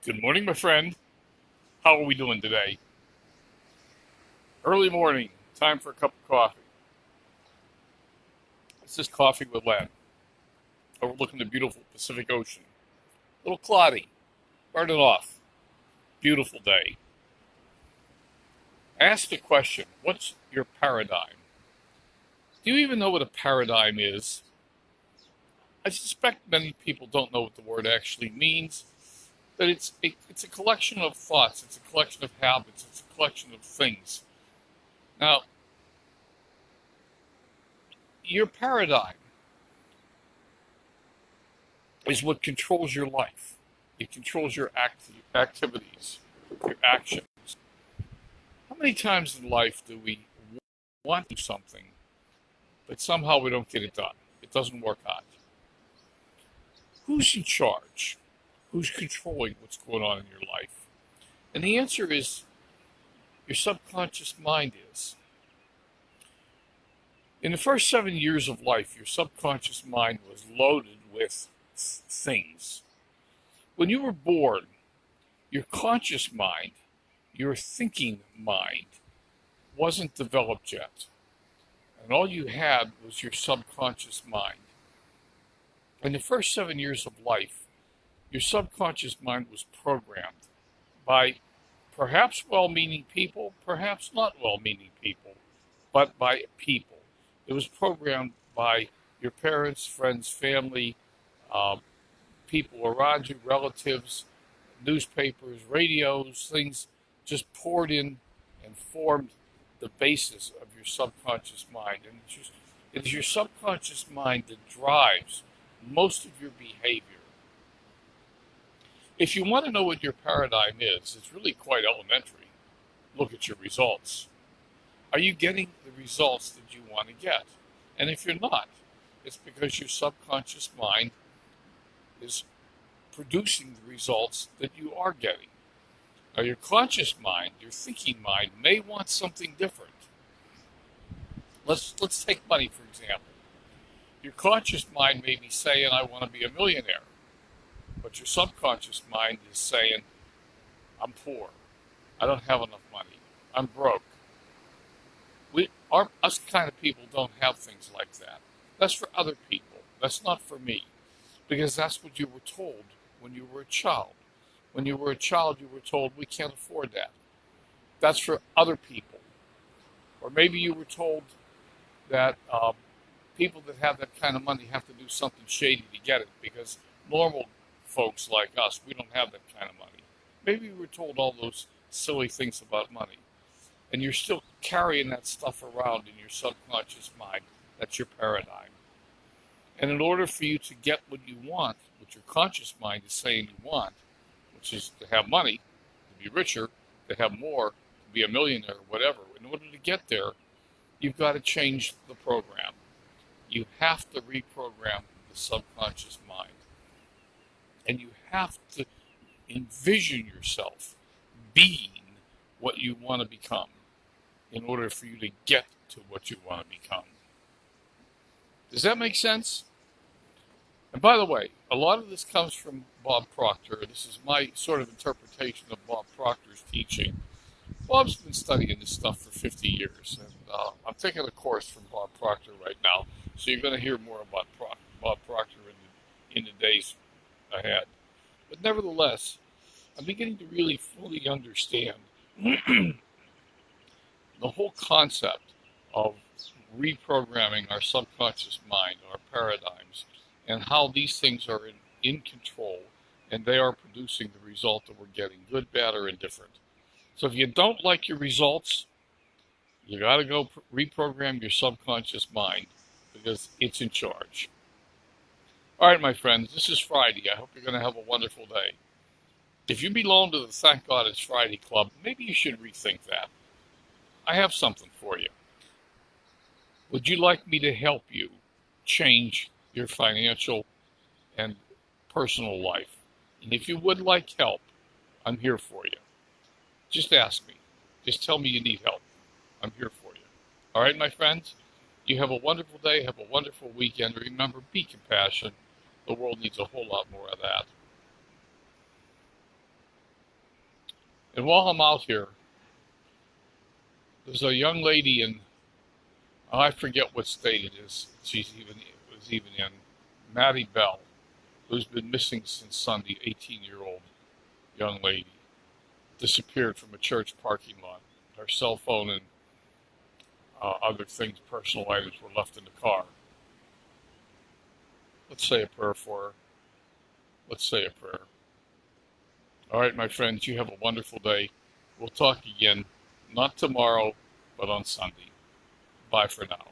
Good morning, my friend. How are we doing today? Early morning, time for a cup of coffee. This is Coffee with Len, overlooking the beautiful Pacific Ocean. A little cloudy, burn it off. Beautiful day. I asked the question, what's your paradigm? Do you even know what a paradigm is? I suspect many people don't know what the word actually means, but it's a collection of thoughts, it's a collection of habits, it's a collection of things. Now, your paradigm is what controls your life. It controls your activities, your actions. How many times in life do we want to do something, but somehow we don't get it done? It doesn't work out. Who's in charge? Who's controlling what's going on in your life? And the answer is your subconscious mind is. In the first 7 years of life, your subconscious mind was loaded with things. When you were born, your conscious mind, your thinking mind, wasn't developed yet. And all you had was your subconscious mind. In the first 7 years of life, your subconscious mind was programmed by perhaps well-meaning people, perhaps not well-meaning people, but by people. It was programmed by your parents, friends, family, people around you, relatives, newspapers, radios, things just poured in and formed the basis of your subconscious mind. And it is your subconscious mind that drives most of your behavior. If you want to know what your paradigm is, it's really quite elementary. Look at your results. Are you getting the results that you want to get? And if you're not, it's because your subconscious mind is producing the results that you are getting. Now, your conscious mind, your thinking mind, may want something different. Let's take money, for example. Your conscious mind may be saying, I want to be a millionaire. But your subconscious mind is saying, I'm poor. I don't have enough money. I'm broke. Us kind of people don't have things like that. That's for other people. That's not for me. Because that's what you were told when you were a child. When you were a child, you were told, we can't afford that. That's for other people. Or maybe you were told that people that have that kind of money have to do something shady to get it, because normal folks like us, we don't have that kind of money. Maybe you were told all those silly things about money, and you're still carrying that stuff around in your subconscious mind. That's your paradigm. And in order for you to get what you want, what your conscious mind is saying you want, which is to have money, to be richer, to have more, to be a millionaire, whatever, in order to get there, you've got to change the program. You have to reprogram the subconscious mind. And you have to envision yourself being what you want to become in order for you to get to what you want to become. Does that make sense? And by the way, a lot of this comes from Bob Proctor. This is my sort of interpretation of Bob Proctor's teaching. Bob's been studying this stuff for 50 years, and I'm taking a course from Bob Proctor right now, so you're going to hear more about Bob Proctor in the days ahead. But nevertheless, I'm beginning to really fully understand the whole concept of reprogramming our subconscious mind, our paradigms, and how these things are in control, and they are producing the result that we're getting, good, bad, or indifferent. So if you don't like your results, you got to go reprogram your subconscious mind, because it's in charge. All right, my friends, this is Friday. I hope you're going to have a wonderful day. If you belong to the Thank God It's Friday Club, maybe you should rethink that. I have something for you. Would you like me to help you change your financial and personal life? And if you would like help, I'm here for you. Just ask me. Just tell me you need help. I'm here for you. All right, my friends? You have a wonderful day. Have a wonderful weekend. Remember, be compassionate. The world needs a whole lot more of that. And while I'm out here, there's a young lady in, I forget what state it is. Was even in, Maddie Bell, who's been missing since Sunday. 18-year-old young lady disappeared from a church parking lot. Her cell phone and other things, personal items, were left in the car. Let's say a prayer for her. Let's say a prayer. All right, my friends, you have a wonderful day. We'll talk again, not tomorrow, but on Sunday. Bye for now.